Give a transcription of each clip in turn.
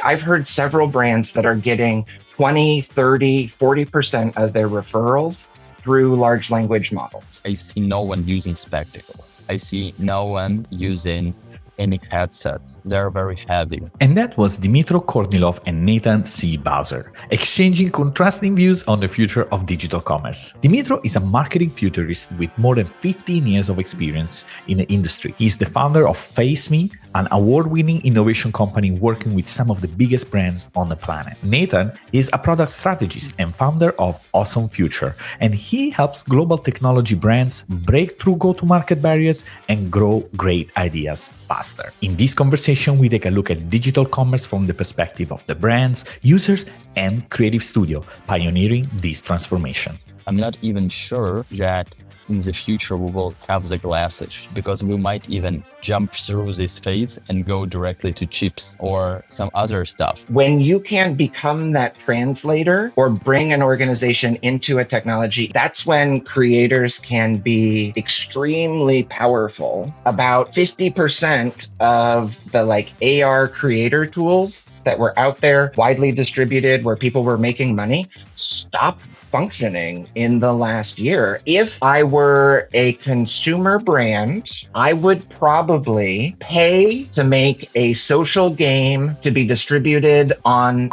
I've heard several brands that are getting 20, 30, 40% of their referrals through large language models. I see no one using spectacles. I see no one using any headsets. They're very heavy. And that was Dmytro Kornilov and Nathan C. Bowser, exchanging contrasting views on the future of digital commerce. Dmytro is a marketing futurist with more than 15 years of experience in the industry. He is the founder of FaceMe, an award-winning innovation company working with some of the biggest brands on the planet. Nathan is a product strategist and founder of Awesome Future, and he helps global technology brands break through go-to-market barriers and grow great ideas faster. In this conversation, we take a look at digital commerce from the perspective of the brands, users, and creative studio pioneering this transformation. I'm not even sure that in the future we will have the glasses, because we might even jump through this phase and go directly to chips or some other stuff. When you can become that translator or bring an organization into a technology, that's when creators can be extremely powerful. About 50% of the AR creator tools that were out there, widely distributed, where people were making money, stopped functioning in the last year. If I were a consumer brand, I would probably pay to make a social game to be distributed on.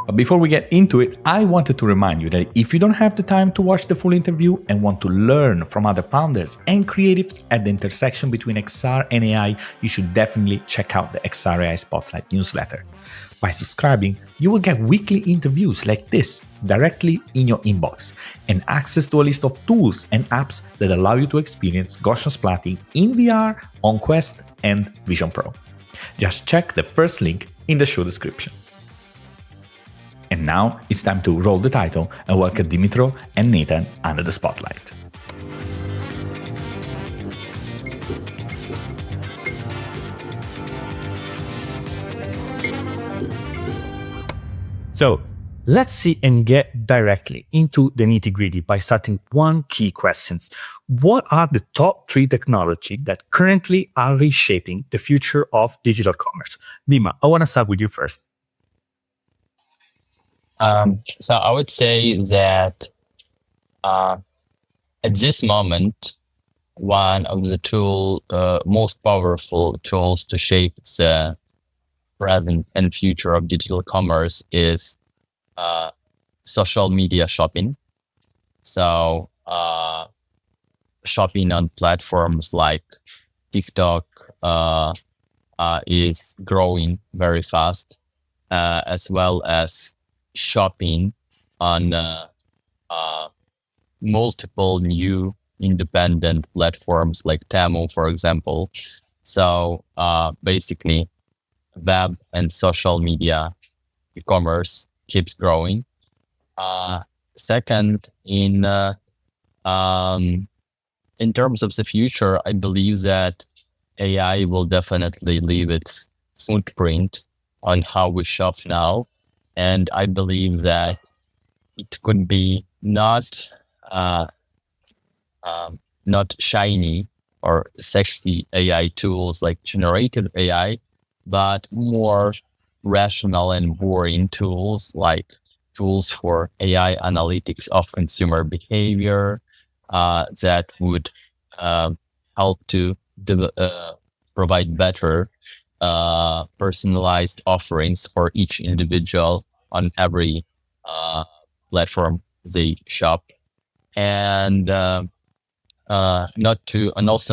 But before we get into it, I wanted to remind you that if you don't have the time to watch the full interview and want to learn from other founders and creatives at the intersection between XR and AI, you should definitely check out the XR AI Spotlight newsletter. By subscribing, you will get weekly interviews like this directly in your inbox and access to a list of tools and apps that allow you to experience Gaussian splatting in VR, on Quest, and Vision Pro. Just check the first link in the show description. And now it's time to roll the title and welcome Dmytro and Nathan under the spotlight. So let's see and get directly into the nitty-gritty by starting one key questions. What are the top 3 technology that currently are reshaping the future of digital commerce? Dima, I want to start with you first. So I would say that at this moment, one of the most powerful tools to shape the present and future of digital commerce is social media shopping. So shopping on platforms like TikTok is growing very fast, as well as shopping on multiple new independent platforms like Temu, for example. So basically, web and social media e-commerce keeps growing. Second, in terms of the future, I believe that AI will definitely leave its footprint on how we shop now, and I believe that it could be not shiny or sexy AI tools like generative AI, but more rational and boring tools like tools for AI analytics of consumer behavior that would help to provide better personalized offerings for each individual on every platform they shop. And also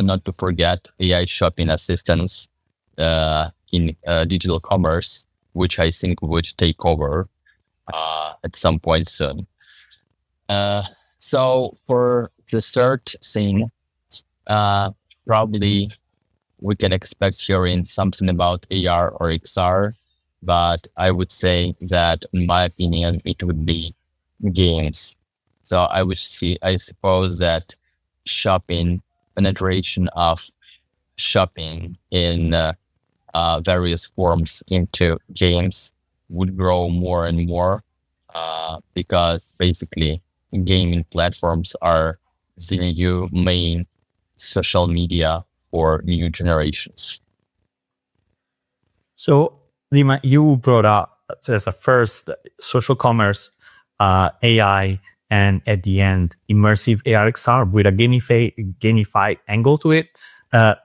not to forget AI shopping assistants in digital commerce, which I think would take over at some point soon. So for the third thing, probably we can expect hearing something about AR or XR, but I would say that, in my opinion, it would be games. So I suppose that penetration of shopping in various forms into games would grow more and more because basically gaming platforms are the new main social media for new generations. So Dima, you brought up as a first social commerce, AI, and at the end, immersive ARXR with a gamified angle to it.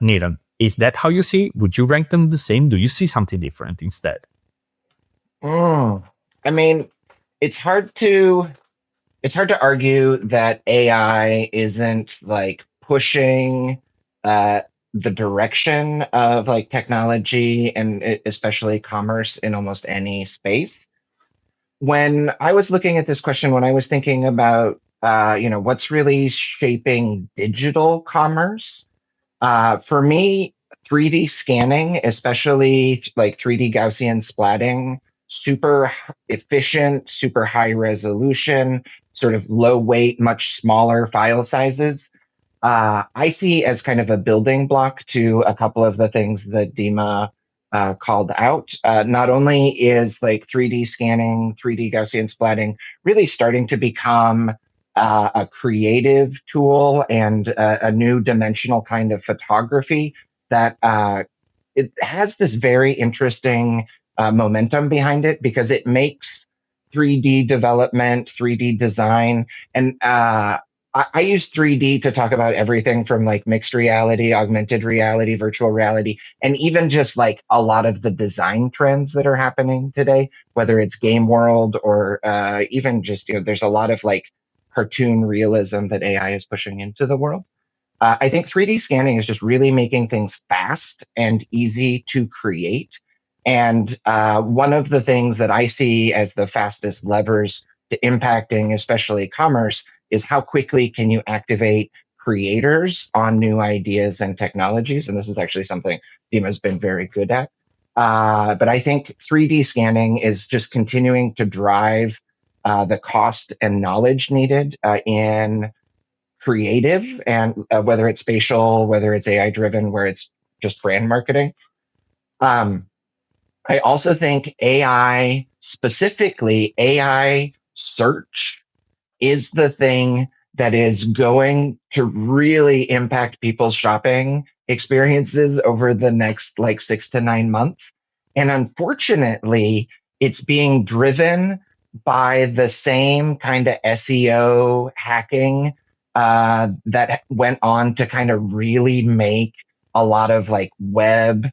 Nathan, is that how you see it? Would you rank them the same? Do you see something different instead? I mean, it's hard to argue that AI isn't like pushing the direction of like technology and especially commerce in almost any space. When I was looking at this question, when I was thinking about what's really shaping digital commerce, for me, 3D scanning, especially like 3D Gaussian splatting, super efficient, super high resolution, sort of low weight, much smaller file sizes. I see as kind of a building block to a couple of the things that Dima called out. Not only is like 3D scanning, 3D Gaussian splatting really starting to become a creative tool and a new dimensional kind of photography that it has this very interesting momentum behind it because it makes 3D development, 3D design, and I use 3D to talk about everything from like mixed reality, augmented reality, virtual reality, and even just like a lot of the design trends that are happening today, whether it's game world or even just, there's a lot of like cartoon realism that AI is pushing into the world. I think 3D scanning is just really making things fast and easy to create. And one of the things that I see as the fastest levers to impacting, especially commerce, is how quickly can you activate creators on new ideas and technologies. And this is actually something Dima's been very good at. But I think 3D scanning is just continuing to drive the cost and knowledge needed in creative, and whether it's spatial, whether it's AI driven, where it's just brand marketing. I also think AI, specifically AI search, is the thing that is going to really impact people's shopping experiences over the next like 6 to 9 months. And unfortunately, it's being driven by the same kind of SEO hacking that went on to kind of really make a lot of like web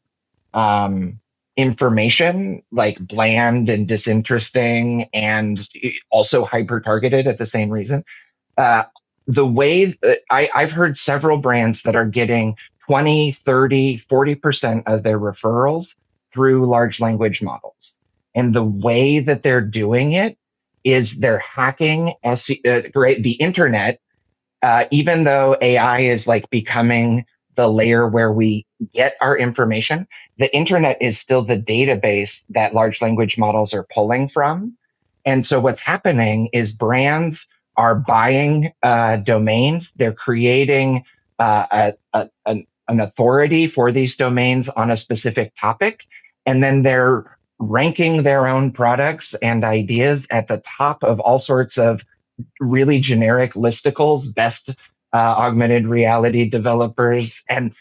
information like bland and disinteresting and also hyper targeted at the same reason. The way that I've heard several brands that are getting 20, 30, 40% of their referrals through large language models. And the way that they're doing it is they're hacking the internet, even though AI is like becoming the layer where we get our information, the internet is still the database that large language models are pulling from. And so what's happening is brands are buying domains. They're creating an authority for these domains on a specific topic. And then they're ranking their own products and ideas at the top of all sorts of really generic listicles, best augmented reality developers. And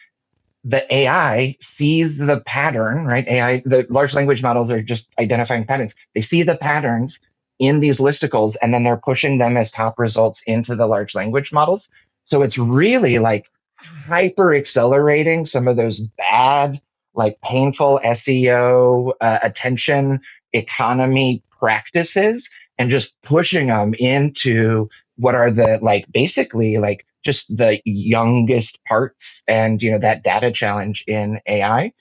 the AI sees the pattern, right? The large language models are just identifying patterns. They see the patterns in these listicles, and then they're pushing them as top results into the large language models. So it's really like hyper accelerating some of those bad, like painful SEO, attention economy practices, and just pushing them into what are the like basically like just the youngest parts and that data challenge in AI.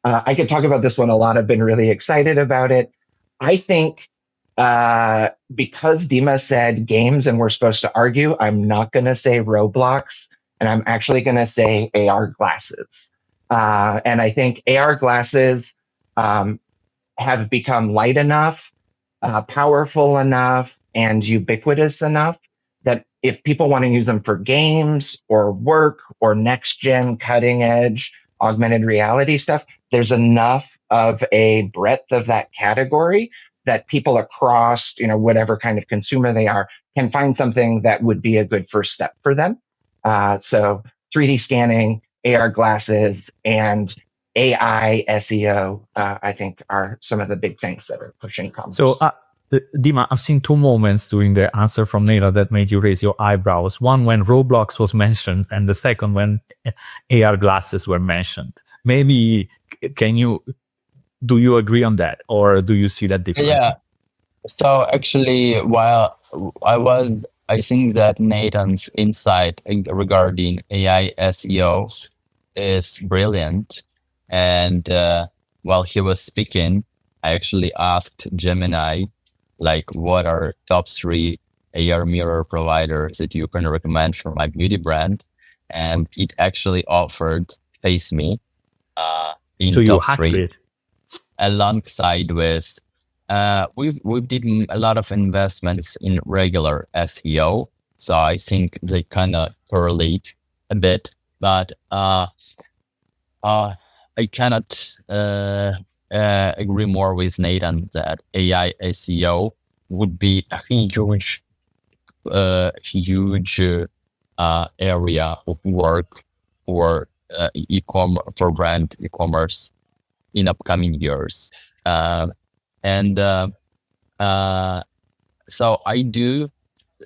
I could talk about this one a lot. I've been really excited about it. I think because Dima said games and we're supposed to argue, I'm not going to say Roblox, and I'm actually going to say AR glasses. And I think AR glasses have become light enough, powerful enough, and ubiquitous enough that if people want to use them for games or work or next gen cutting edge augmented reality stuff, there's enough of a breadth of that category that people across, whatever kind of consumer they are, can find something that would be a good first step for them. So 3D scanning, AR glasses, and AI, SEO, I think are some of the big things that are pushing commerce. So, Dima, I've seen two moments during the answer from Neda that made you raise your eyebrows. One when Roblox was mentioned, and the second when AR glasses were mentioned. Maybe do you agree on that, or do you see that differently? Yeah. So actually, while I think that Nathan's insight regarding AI SEO is brilliant. And while he was speaking, I actually asked Gemini, like, what are top 3 AR mirror providers that you can recommend for my beauty brand? And it actually offered FaceMe in So you top hacked 3, it. alongside with we've did a lot of investments in regular SEO, so I think they kind of correlate a bit, but I cannot agree more with Nathan that AI SEO would be a huge area of work for brand e-commerce in upcoming years. So I do,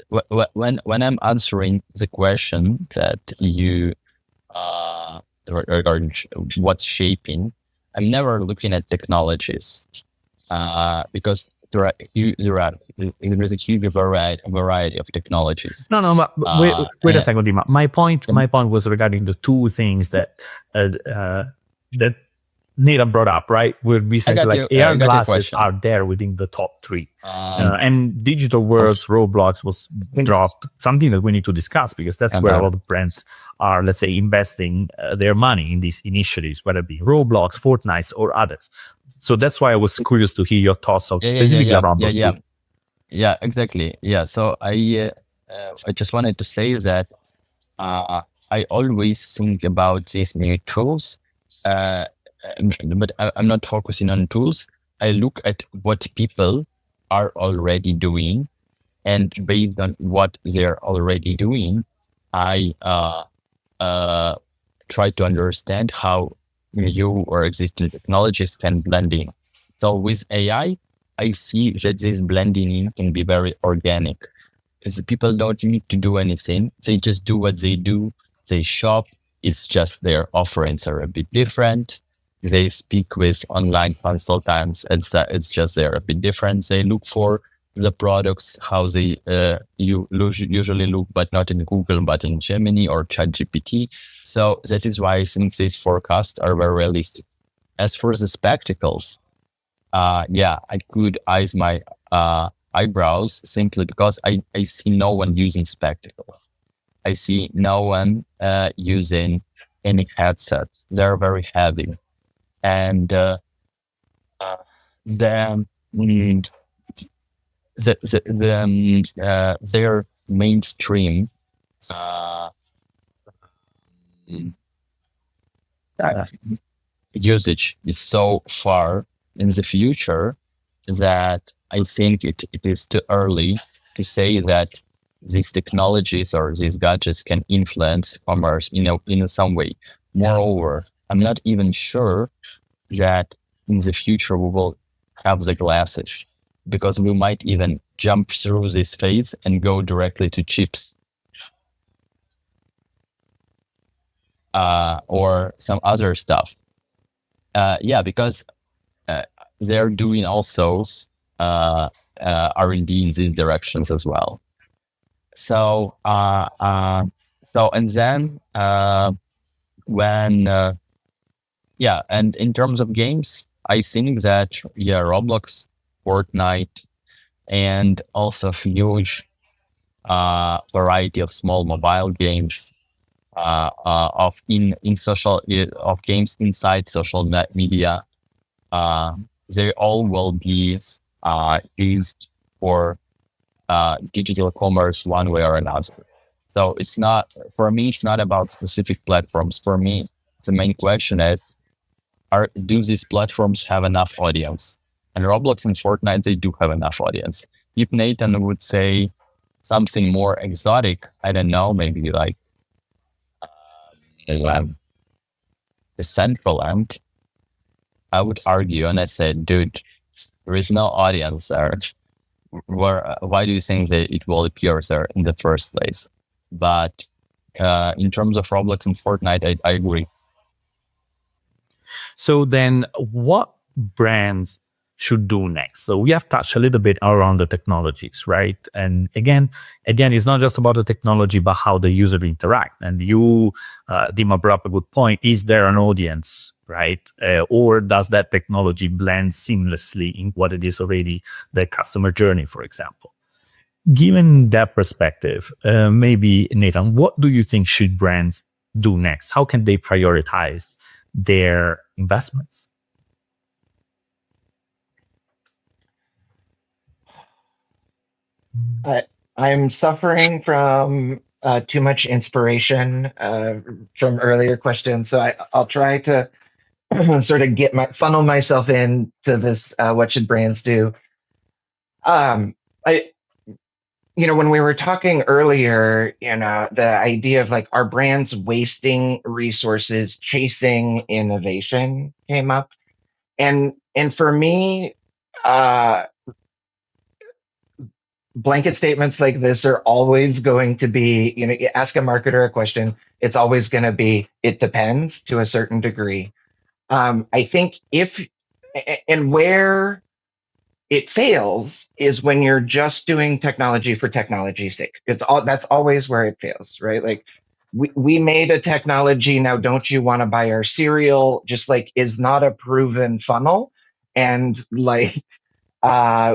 when I'm answering the question that you regarding what's shaping, I'm never looking at technologies because there is a huge variety of technologies. No, but wait a second, Dima. My point was regarding the two things that that Nathan brought up, right? Where we said like AR glasses are there within the top 3, and digital worlds, Roblox was dropped. Something that we need to discuss because that's where a lot of brands are, let's say, investing their money in these initiatives, whether it be Roblox, Fortnite, or others. So that's why I was curious to hear your thoughts of specifically around those two. Yeah, exactly. Yeah, so I just wanted to say that I always think about these new tools, but I'm not focusing on tools. I look at what people are already doing, and based on what they're already doing, I try to understand how new or existing technologies can blend in. So with AI, I see that this blending in can be very organic. Because people don't need to do anything. They just do what they do. They shop. It's just their offerings are a bit different. They speak with online consultants. It's just they're a bit different. They look for the products, how they usually look, but not in Google, but in Gemini or ChatGPT. So that is why I think these forecasts are very realistic. As for the spectacles, I could eyes my eyebrows simply because I see no one using spectacles. I see no one using any headsets. They're very heavy. And their mainstream usage is so far in the future that I think it is too early to say that these technologies or these gadgets can influence commerce in some way. Moreover, I'm not even sure that in the future we will have the glasses, because we might even jump through this phase and go directly to chips or some other stuff. Because they're doing also R&D in these directions as well. So and then and in terms of games, I think that Roblox, Fortnite, and also huge variety of small mobile games of games inside social media. They all will be used for digital commerce one way or another. So it's not, for me, it's not about specific platforms. For me, the main question is, do these platforms have enough audience? And Roblox and Fortnite, they do have enough audience. If Nathan would say something more exotic, I don't know, maybe like the Central End, I would argue, and I said, dude, there is no audience there. Why do you think that it will appear there in the first place? But in terms of Roblox and Fortnite, I agree. So then what brands should do next? So we have touched a little bit around the technologies, right? And again, it's not just about the technology, but how the user interact. And you, Dima, brought up a good point. Is there an audience, right? Or does that technology blend seamlessly in what it is already, the customer journey, for example? Given that perspective, maybe Nathan, what do you think should brands do next? How can they prioritize their investments? I'm suffering from too much inspiration from earlier questions, so I'll try to sort of funnel myself into this. What should brands do? I when we were talking earlier, the idea of like, are brands wasting resources chasing innovation came up, and for me, uh, blanket statements like this are always going to be, you ask a marketer a question, it's always going to be, it depends to a certain degree. I think and where it fails is when you're just doing technology for technology's sake. That's always where it fails, right? Like, we made a technology, now don't you want to buy our cereal? Just like, is not a proven funnel. And like,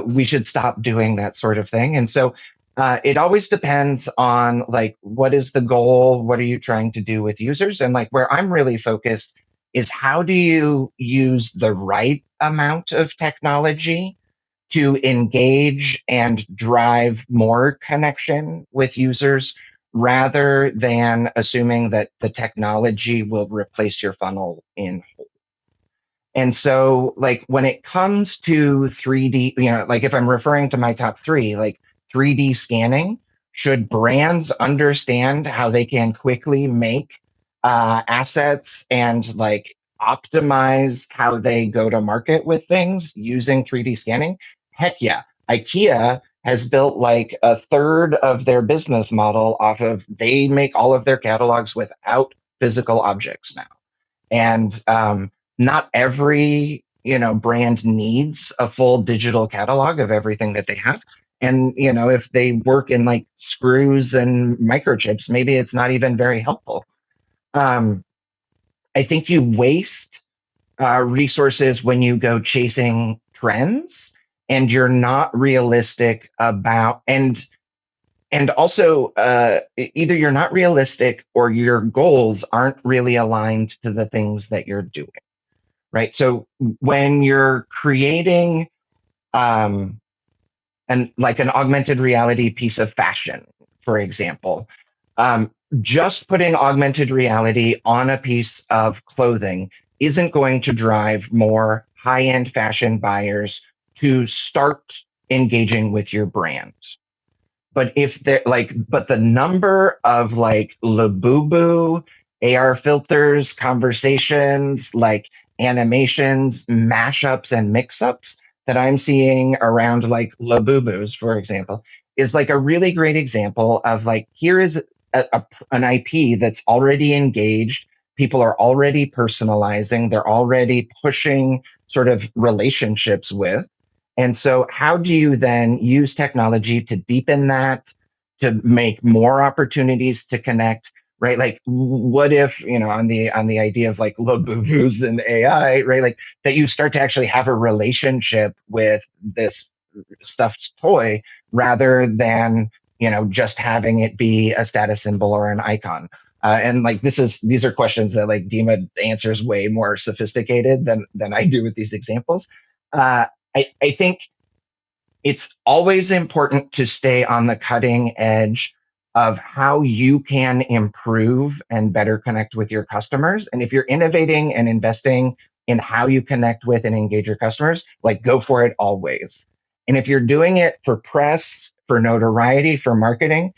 we should stop doing that sort of thing. And so it always depends on like, what is the goal? What are you trying to do with users? And like, where I'm really focused is, how do you use the right amount of technology to engage and drive more connection with users, rather than assuming that the technology will replace your funnel in whole. And so, like, when it comes to 3D, like if I'm referring to my top three, like 3D scanning, should brands understand how they can quickly make assets and like optimize how they go to market with things using 3D scanning? Heck yeah. IKEA has built like a third of their business model off of, they make all of their catalogs without physical objects now. And not every brand needs a full digital catalog of everything that they have. And if they work in like screws and microchips, maybe it's not even very helpful. I think you waste resources when you go chasing trends, and you're not realistic about, and also either you're not realistic or your goals aren't really aligned to the things that you're doing, right? So when you're creating an augmented reality piece of fashion, for example, just putting augmented reality on a piece of clothing isn't going to drive more high-end fashion buyers to start engaging with your brand. But but the number of like Labubu, AR filters, conversations, like animations, mashups, and mix-ups that I'm seeing around like Labubus, for example, is like a really great example of like, here is an IP that's already engaged. People are already personalizing. They're already pushing sort of relationships with. And so how do you then use technology to deepen that, to make more opportunities to connect, right? Like, what if, on the idea of like Labubus and AI, right? Like, that you start to actually have a relationship with this stuffed toy, rather than, just having it be a status symbol or an icon. And like, these are questions that like Dima answers way more sophisticated than I do with these examples. I think it's always important to stay on the cutting edge of how you can improve and better connect with your customers. And if you're innovating and investing in how you connect with and engage your customers, like, go for it always. And if you're doing it for press, for notoriety, for marketing,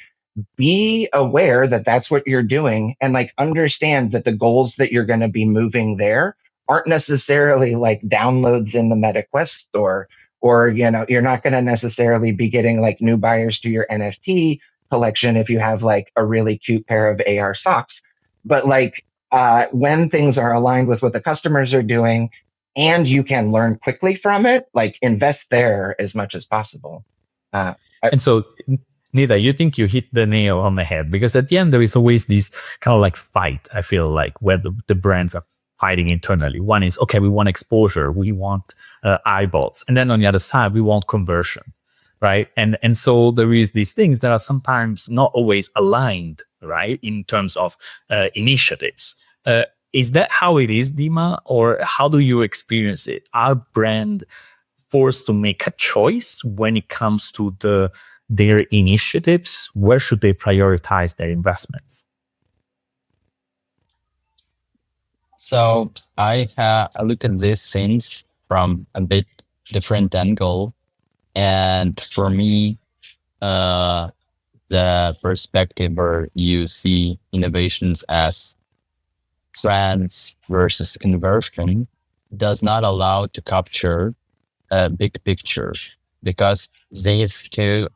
be aware that that's what you're doing, and like, understand that the goals that you're going to be moving there aren't necessarily like downloads in the Meta Quest store, or, you're not going to necessarily be getting like new buyers to your NFT collection if you have like a really cute pair of AR socks. But like, when things are aligned with what the customers are doing and you can learn quickly from it, like invest there as much as possible. And so, Nida, you think you hit the nail on the head, because at the end there is always this kind of like fight. I feel like where the brands are fighting internally. One is, okay, we want exposure, we want eyeballs, and then on the other side we want conversion, right? And so there is these things that are sometimes not always aligned, right, in terms of initiatives. Is that how it is, Dima, or how do you experience it? Are brand forced to make a choice when it comes to their initiatives? Where should they prioritize their investments? So I look at these things from a bit different angle, and for me, the perspective where you see innovations as trends versus conversion does not allow to capture a big picture, because these two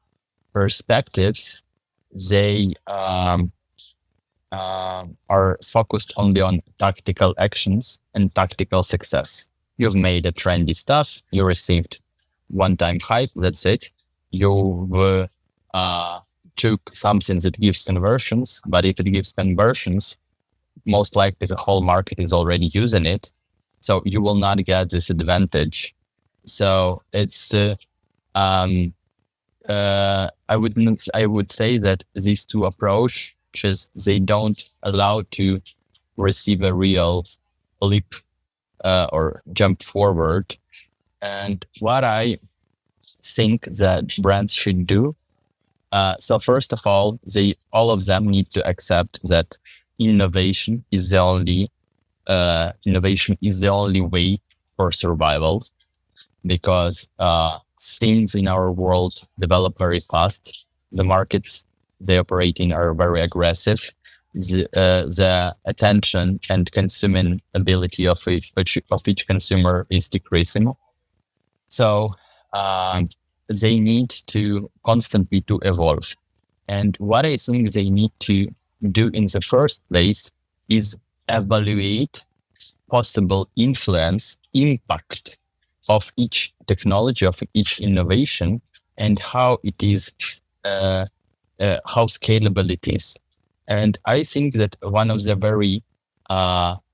perspectives, they are focused only on tactical actions and tactical success. You've made a trendy stuff, you received one-time hype, that's it. You took something that gives conversions, but if it gives conversions, most likely the whole market is already using it. So you will not get this advantage. So it's, I would say that these two approaches, they don't allow to receive a real leap or jump forward. And what I think that brands should do, so first of all of them need to accept that innovation is the only way for survival, because things in our world develop very fast. The markets they operate in are very aggressive. The attention and consuming ability of each consumer is decreasing. So they need to constantly to evolve. And what I think they need to do in the first place is evaluate possible influence, impact of each technology, of each innovation, and how it is, how scalable it is. And I think that one of the very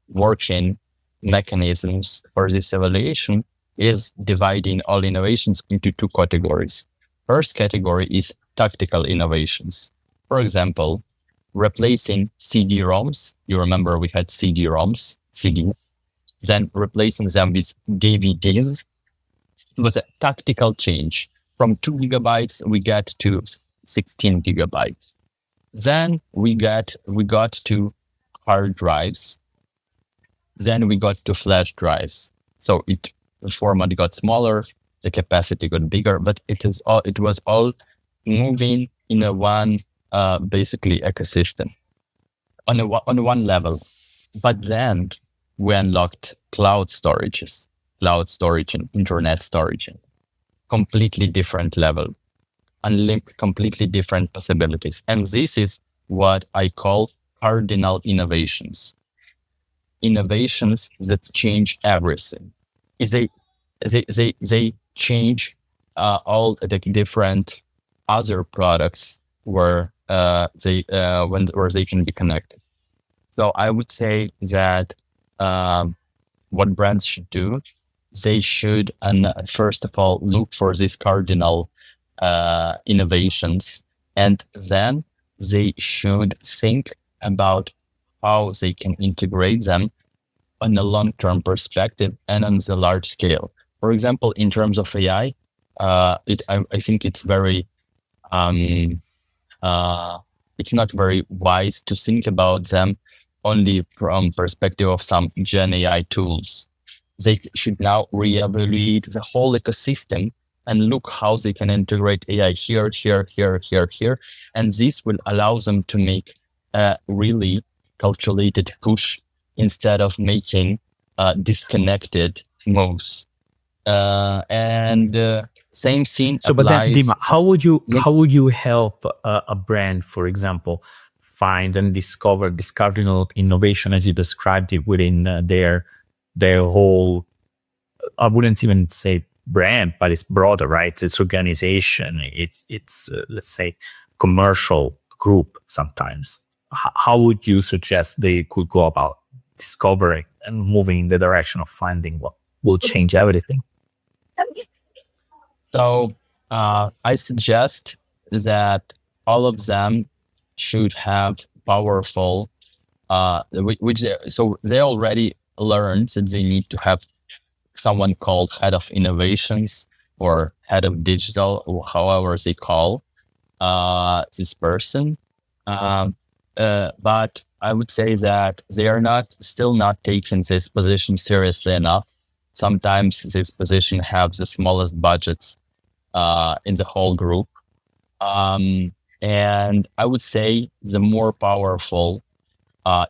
working mechanisms for this evaluation is dividing all innovations into two categories. First category is tactical innovations. For example, replacing CD-ROMs. You remember we had CD-ROMs, then replacing them with DVDs. It was a tactical change. From 2 gigabytes, we got to 16 gigabytes. Then we got to hard drives. Then we got to flash drives. So the format got smaller, the capacity got bigger, but it was all moving in a one basically ecosystem on one level. But then we unlocked cloud storage and internet storage, completely different level, completely different possibilities. And this is what I call cardinal innovations. Innovations that change everything. They change all the different other products where they can be connected. So I would say that what brands should do, they should first of all look for these cardinal innovations, and then they should think about how they can integrate them on a long-term perspective and on the large scale. For example, in terms of AI, I think it's very it's not very wise to think about them only from perspective of some Gen AI tools. They should now reevaluate the whole ecosystem and look how they can integrate AI here, and this will allow them to make a really calculated push instead of making disconnected moves. And same scene So, but then, applies. Dima, how would you help a brand, for example, find and discover this cardinal innovation as you described it within their whole? I wouldn't even say brand, but it's broader, right? It's organization. It's let's say commercial group. Sometimes, how would you suggest they could go about discovering and moving in the direction of finding what will change everything? So I suggest that all of them should have powerful, so they already learned that they need to have someone called head of innovations or head of digital, or however they call this person. But I would say that they are still not taking this position seriously enough. Sometimes this position has the smallest budgets in the whole group. And I would say the more powerful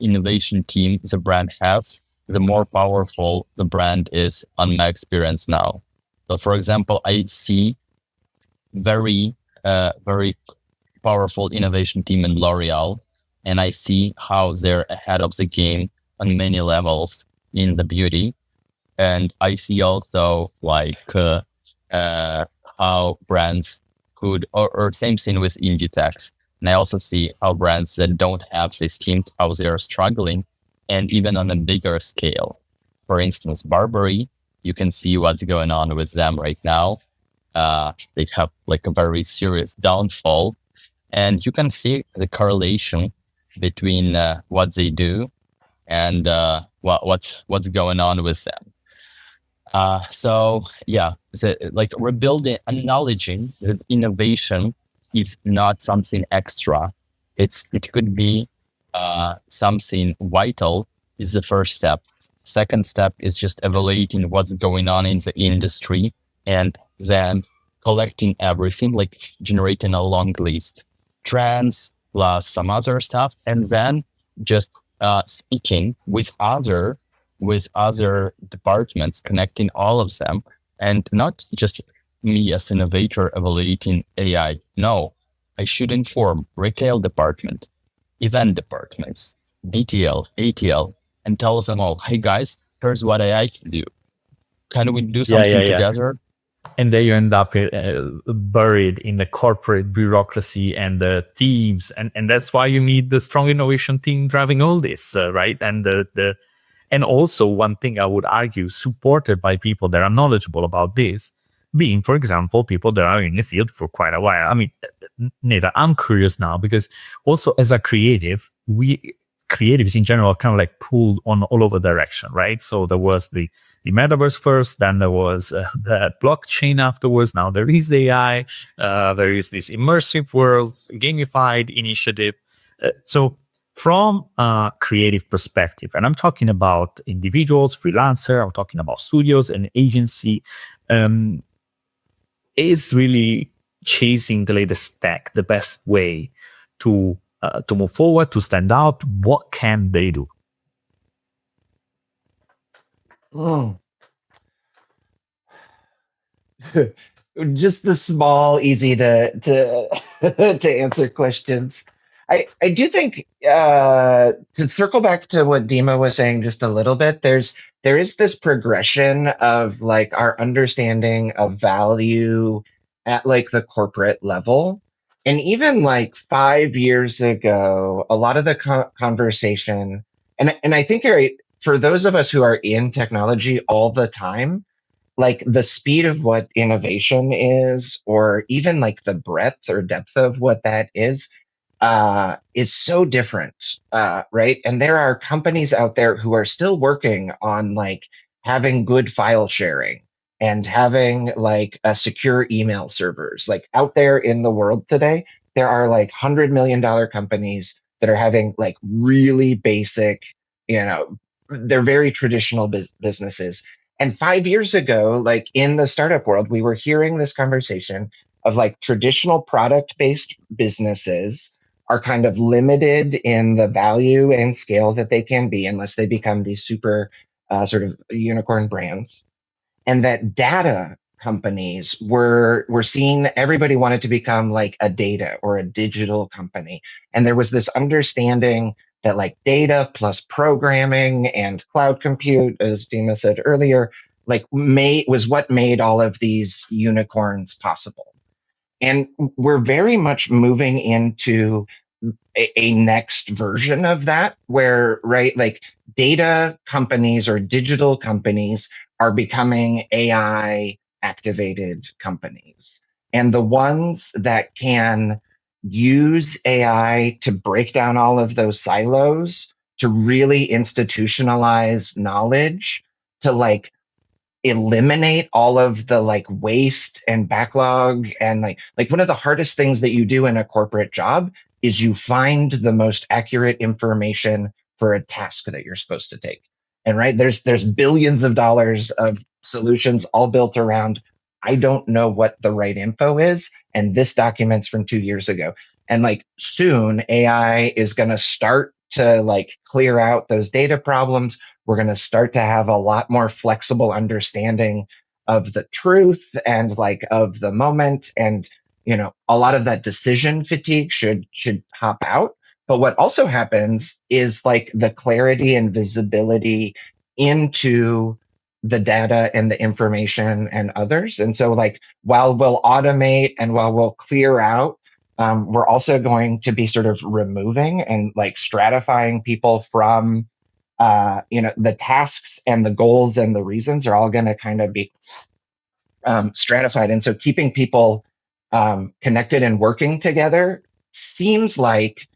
innovation team the brand has, the more powerful the brand is on my experience now. So for example, I see very powerful innovation team in L'Oreal, and I see how they're ahead of the game on many levels in the beauty. And I see also how brands could, or same thing with Inditex. And I also see how brands that don't have this team, how they are struggling, and even on a bigger scale. For instance, Burberry, you can see what's going on with them right now. They have like a very serious downfall, and you can see the correlation between what they do and what's going on with them. So yeah, like rebuilding, acknowledging that innovation is not something extra. It could be something vital is the first step. Second step is just evaluating what's going on in the industry and then collecting everything, like generating a long list, trends plus some other stuff, and then just speaking with other departments, connecting all of them, and not just me as innovator evaluating AI. No, I should inform retail department, event departments, BTL, ATL, and tell them all, hey guys, here's what AI can do. Can we do something together? And then you end up buried in the corporate bureaucracy and the teams, and that's why you need the strong innovation team driving all this, right? And also, one thing I would argue, supported by people that are knowledgeable about this, being, for example, people that are in the field for quite a while. I mean, Nathan, I'm curious now because also as a creative, creatives in general kind of like pulled on all over direction, right? So there was the metaverse first, then there was the blockchain afterwards. Now there is AI, there is this immersive world, gamified initiative. So from a creative perspective, and I'm talking about individuals, freelancer, I'm talking about studios and agency, is really chasing the latest tech the best way to move forward, to stand out? What can they do? Just the small, easy to to answer questions. I do think to circle back to what Dima was saying just a little bit. There is this progression of like our understanding of value at like the corporate level, and even like 5 years ago, a lot of the conversation, and I think for those of us who are in technology all the time, like the speed of what innovation is, or even like the breadth or depth of what that is so different, right? And there are companies out there who are still working on like having good file sharing and having like a secure email servers. Like out there in the world today, there are like $100 million companies that are having like really basic, they're very traditional businesses. And 5 years ago, like in the startup world, we were hearing this conversation of like traditional product based businesses are kind of limited in the value and scale that they can be unless they become these super sort of unicorn brands, and that data companies were seen, everybody wanted to become like a data or a digital company. And there was this understanding that like data plus programming and cloud compute, as Dima said earlier, like was what made all of these unicorns possible. And we're very much moving into a next version of that where, right, like data companies or digital companies are becoming AI activated companies. And the ones that can use AI to break down all of those silos, to really institutionalize knowledge, to like eliminate all of the like waste and backlog, and like one of the hardest things that you do in a corporate job is you find the most accurate information for a task that you're supposed to take. And right, there's billions of dollars of solutions all built around, I don't know what the right info is, and this document's from 2 years ago. And like soon AI is going to start to like clear out those data problems. We're going to start to have a lot more flexible understanding of the truth and like of the moment. And, you know, a lot of that decision fatigue should hop out. But what also happens is like the clarity and visibility into the data and the information and others. And so like, while we'll automate and while we'll clear out, we're also going to be sort of removing and like stratifying people from the tasks and the goals and the reasons are all going to kind of be stratified. And so keeping people connected and working together seems like,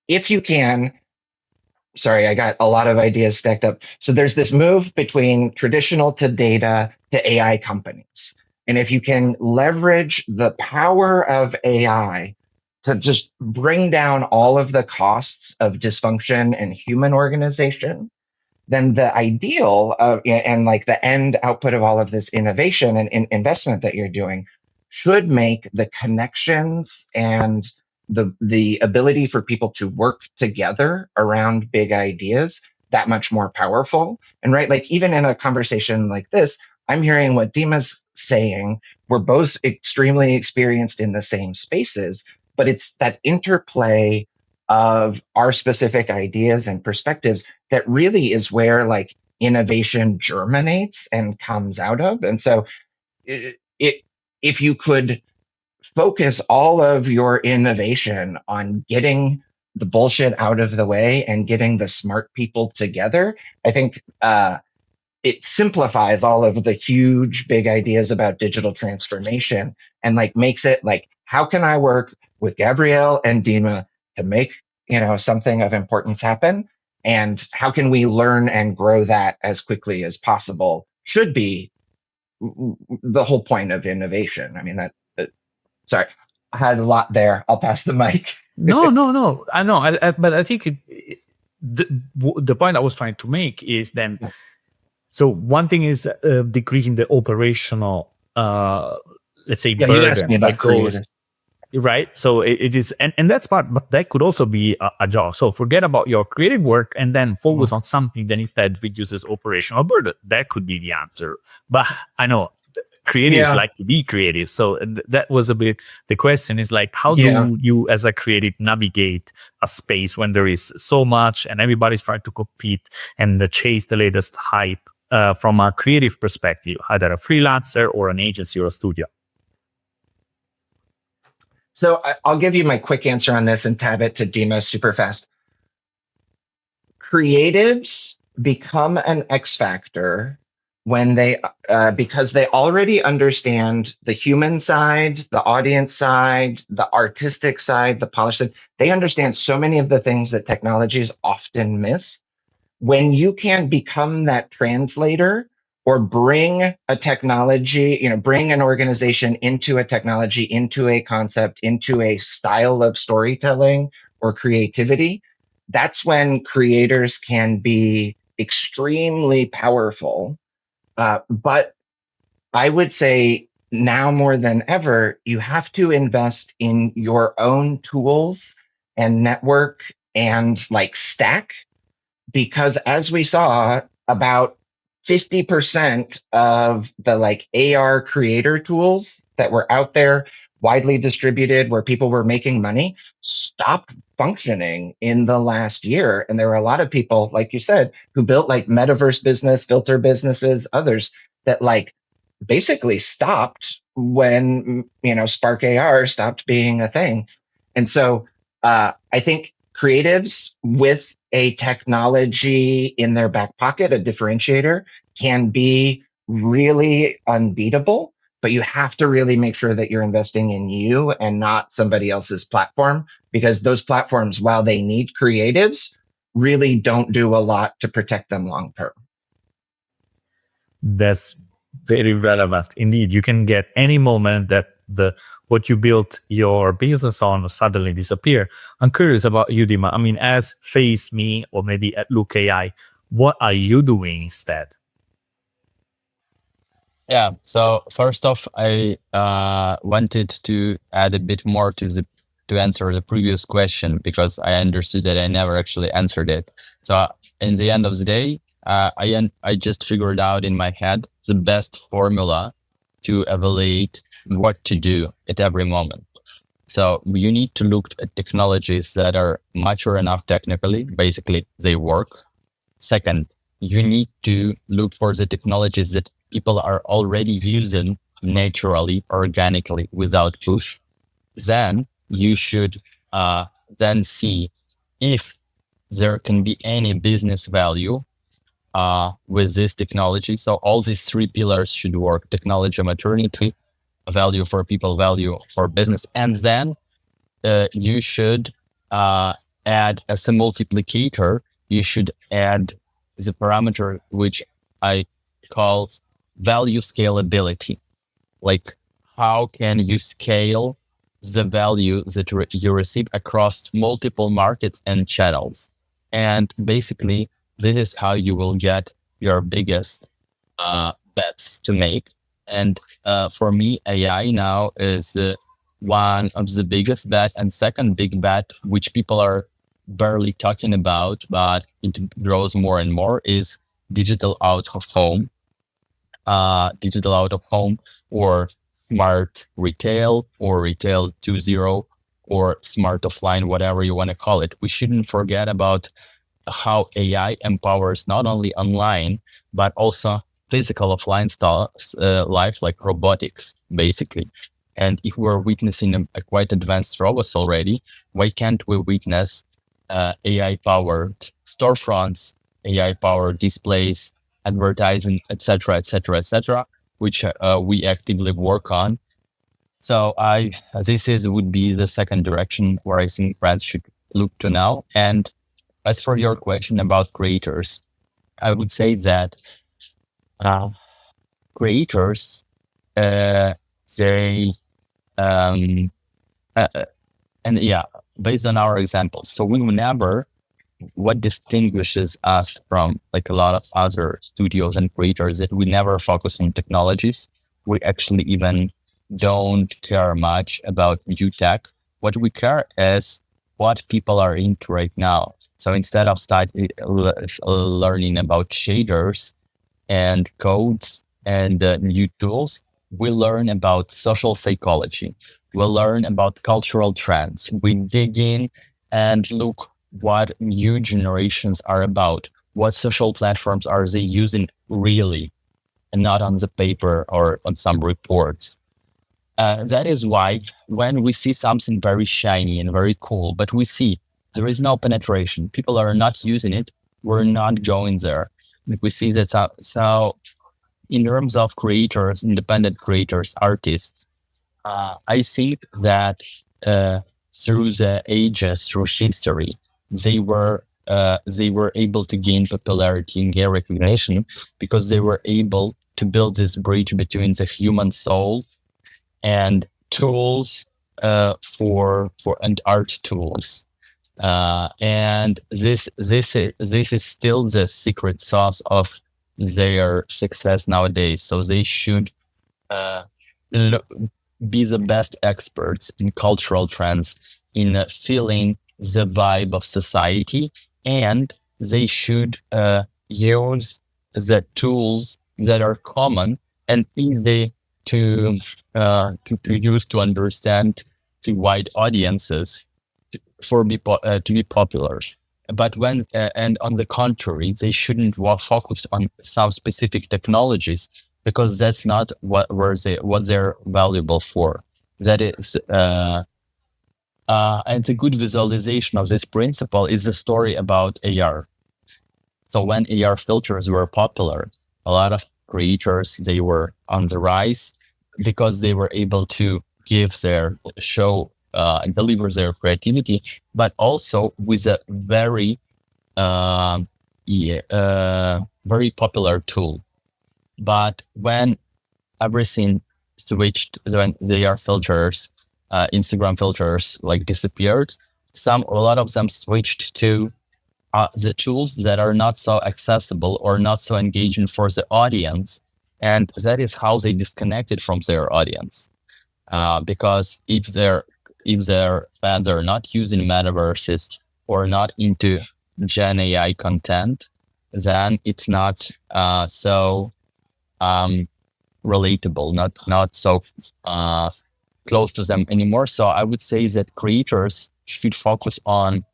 if you can, sorry, I got a lot of ideas stacked up. So there's this move between traditional to data to AI companies. And if you can leverage the power of AI to just bring down all of the costs of dysfunction and human organization, then the ideal of, and like the end output of all of this innovation and investment that you're doing should make the connections and the ability for people to work together around big ideas that much more powerful. And right, like even in a conversation like this, I'm hearing what Dima's saying. We're both extremely experienced in the same spaces, but it's that interplay of our specific ideas and perspectives that really is where like innovation germinates and comes out of. And so if you could focus all of your innovation on getting the bullshit out of the way and getting the smart people together, I think it simplifies all of the huge big ideas about digital transformation and like makes it like, how can I work with Gabrielle and Dima to make something of importance happen, and how can we learn and grow that as quickly as possible should be the whole point of innovation. I mean, sorry, I had a lot there. I'll pass the mic. No. I know, but I think the point I was trying to make is then, so one thing is decreasing the operational, let's say, burden you asked me about that goes, creators. right? So it is, and that's part, but that could also be a job. So forget about your creative work and then focus on something that instead reduces operational burden. That could be the answer. But I know creatives like to be creative. So that was a bit, the question is like, how do you as a creative navigate a space when there is so much and everybody's trying to compete and chase the latest hype from a creative perspective, either a freelancer or an agency or a studio? So I'll give you my quick answer on this and tab it to Dima super fast. Creatives become an X factor when they, because they already understand the human side, the audience side, the artistic side, the polished side. They understand so many of the things that technologies often miss. When you can become that translator or bring a technology, bring an organization into a technology, into a concept, into a style of storytelling or creativity, that's when creators can be extremely powerful. But I would say now more than ever, you have to invest in your own tools and network and like stack because as we saw, about 50% of the like AR creator tools that were out there, widely distributed, where people were making money, stopped functioning in the last year. And there were a lot of people, like you said, who built like metaverse business, filter businesses, others that like basically stopped when, Spark AR stopped being a thing. And so I think creatives with a technology in their back pocket, a differentiator, can be really unbeatable. But you have to really make sure that you're investing in you and not somebody else's platform, because those platforms, while they need creatives, really don't do a lot to protect them long term. That's very relevant. Indeed, you can get any moment that what you built your business on suddenly disappear. I'm curious about you, Dima. I mean, as Face Me or maybe at LOOOK.AI, what are you doing instead? Yeah. So first off, I wanted to add a bit more to answer the previous question, because I understood that I never actually answered it. So in the end of the day, I just figured out in my head the best formula to evaluate what to do at every moment. So you need to look at technologies that are mature enough technically, basically they work. Second, you need to look for the technologies that people are already using naturally, organically, without push. Then you should then see if there can be any business value with this technology. So all these three pillars should work: technology maturity, value for people, value for business. And then you should add as a multiplicator, you should add the parameter which I call value scalability. Like, how can you scale the value that you receive across multiple markets and channels? And basically, this is how you will get your biggest bets to make. And for me, AI now is one of the biggest bet, and second big bet, which people are barely talking about, but it grows more and more, is digital out of home. Digital out of home, or smart retail, or retail 2.0, or smart offline, whatever you want to call it. We shouldn't forget about how AI empowers not only online, but also physical offline life, like robotics, basically. And if we're witnessing a quite advanced robots already, why can't we witness AI-powered storefronts, AI-powered displays, advertising, etc., etc., etc., which we actively work on. So this would be the second direction where I think brands should look to now. And as for your question about creators, I would say that creators, they, and yeah, based on our examples. So we will never, what distinguishes us from like a lot of other studios and creators, that we never focus on technologies. We actually even don't care much about new tech. What we care is what people are into right now. So instead of learning about shaders and codes and new tools, we learn about social psychology. We learn about cultural trends. We dig in and look what new generations are about. What social platforms are they using really, and not on the paper or on some reports. That is why when we see something very shiny and very cool, but we see there is no penetration, people are not using it, we're not going there. We see that. So in terms of creators, independent creators, artists, I think that through the ages, through history, they were able to gain popularity and gain recognition because they were able to build this bridge between the human soul and tools and art tools. And this is still the secret sauce of their success nowadays. So they should be the best experts in cultural trends, in feeling the vibe of society, and they should use the tools that are common and easy to use to understand to wide audiences to be popular. But when and on the contrary, they shouldn't focus on some specific technologies because that's not what they're valuable for. That is, and a good visualization of this principle is the story about AR. So when AR filters were popular, a lot of creators, they were on the rise because they were able to give their show and deliver their creativity, but also with a very very popular tool. But when everything switched, when the AR filters, Instagram filters like disappeared, a lot of them switched to the tools that are not so accessible or not so engaging for the audience. And that is how they disconnected from their audience. Because if their fans are not using metaverses or not into Gen AI content, then it's not so relatable, not so close to them anymore. So I would say that creators should focus on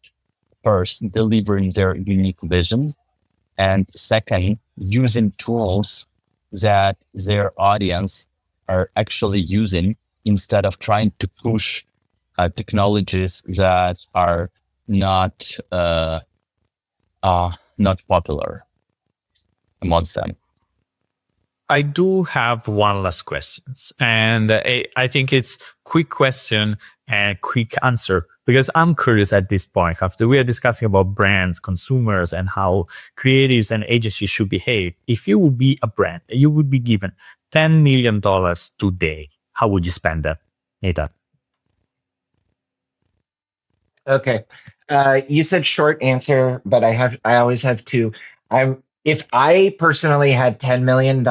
first delivering their unique vision, and second, using tools that their audience are actually using instead of trying to push technologies that are not popular amongst them. I do have one last question, and I think it's quick question and quick answer because I'm curious at this point. After we are discussing about brands, consumers, and how creatives and agencies should behave, if you would be a brand, you would be given $10 million today. How would you spend that, Nathan? Okay. You said short answer, but I always have two. If I personally had $10 million,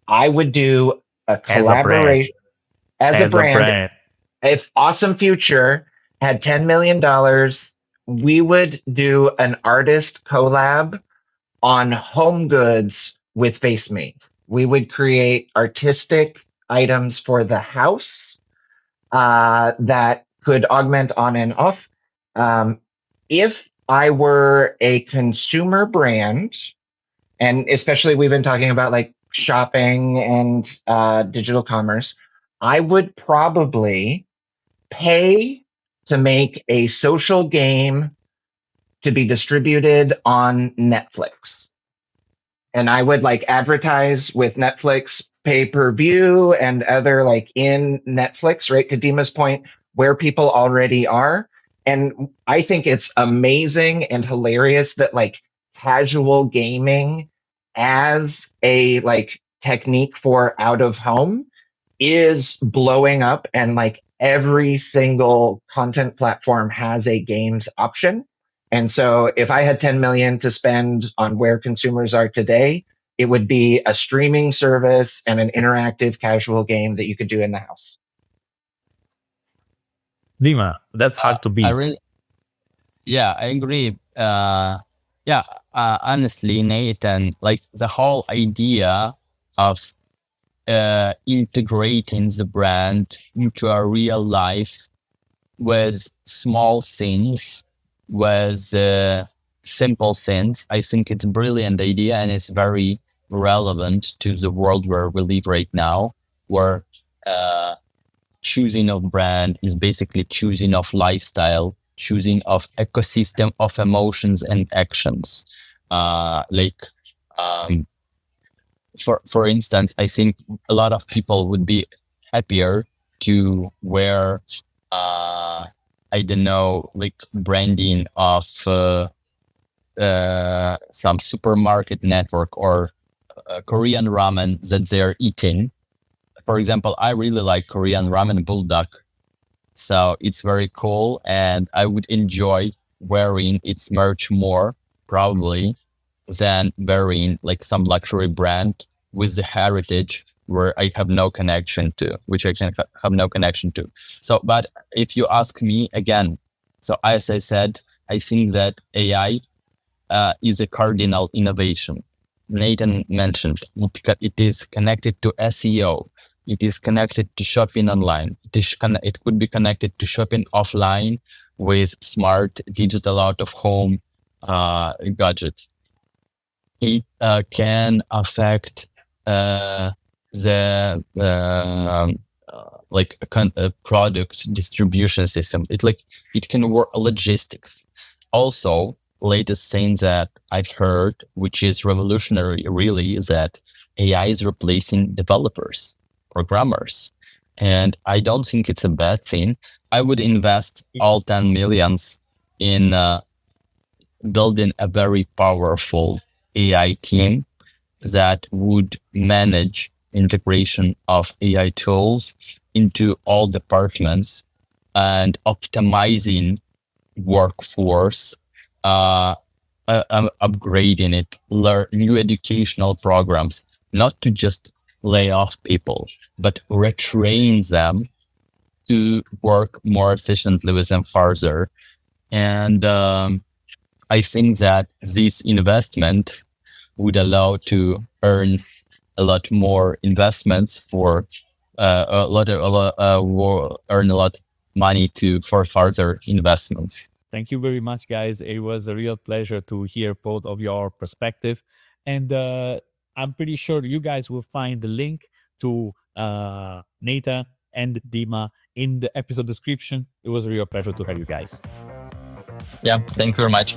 I would do a collaboration as a brand. If Awesome Future had $10 million, we would do an artist collab on home goods with FaceMe. We would create artistic items for the house that could augment on and off. If I were a consumer brand, and especially we've been talking about like shopping and digital commerce, I would probably pay to make a social game to be distributed on Netflix. And I would like advertise with Netflix pay-per-view and other like in Netflix, right? To Dima's point, where people already are. And I think it's amazing and hilarious that like casual gaming as a like technique for out of home is blowing up, and like every single content platform has a games option. And so if I had 10 million to spend on where consumers are today, it would be a streaming service and an interactive casual game that you could do in the house. Dima, that's hard to beat. I agree. Honestly, Nathan, like the whole idea of integrating the brand into a real life with small things, with simple things, I think it's a brilliant idea, and it's very relevant to the world where we live right now, where choosing of brand is basically choosing of lifestyle, choosing of ecosystem of emotions and actions. For instance, I think a lot of people would be happier to wear, I don't know, like branding of some supermarket network or Korean ramen that they're eating. For example, I really like Korean ramen bulldog. So it's very cool, and I would enjoy wearing its merch more probably than wearing like some luxury brand with the heritage where I have no connection to, which I can have no connection to. So, but if you ask me again, so as I said, I think that AI is a cardinal innovation. Nathan mentioned it is connected to SEO. It is connected to shopping online. It could be connected to shopping offline with smart digital out-of-home gadgets. It can affect the product distribution system. It can work logistics. Also, latest thing that I've heard, which is revolutionary, really, is that AI is replacing developers, programmers, and I don't think it's a bad thing. I would invest all 10 millions in building a very powerful AI team that would manage integration of AI tools into all departments and optimizing workforce, upgrading it, learn new educational programs, not to just lay off people, but retrain them to work more efficiently with them further. And I think that this investment would allow to earn a lot more investments for earn a lot money for further investments. Thank you very much, guys. It was a real pleasure to hear both of your perspective. And I'm pretty sure you guys will find the link to Nata and Dima in the episode description. It was a real pleasure to have you guys. Yeah, thank you very much.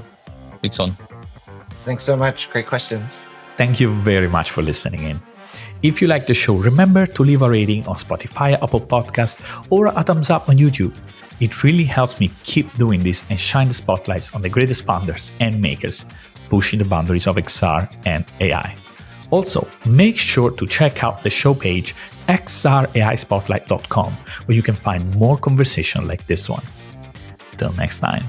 Speak soon. Thanks so much. Great questions. Thank you very much for listening in. If you like the show, remember to leave a rating on Spotify, Apple Podcasts, or a thumbs up on YouTube. It really helps me keep doing this and shine the spotlights on the greatest founders and makers, pushing the boundaries of XR and AI. Also, make sure to check out the show page xraispotlight.com, where you can find more conversation like this one. Till next time.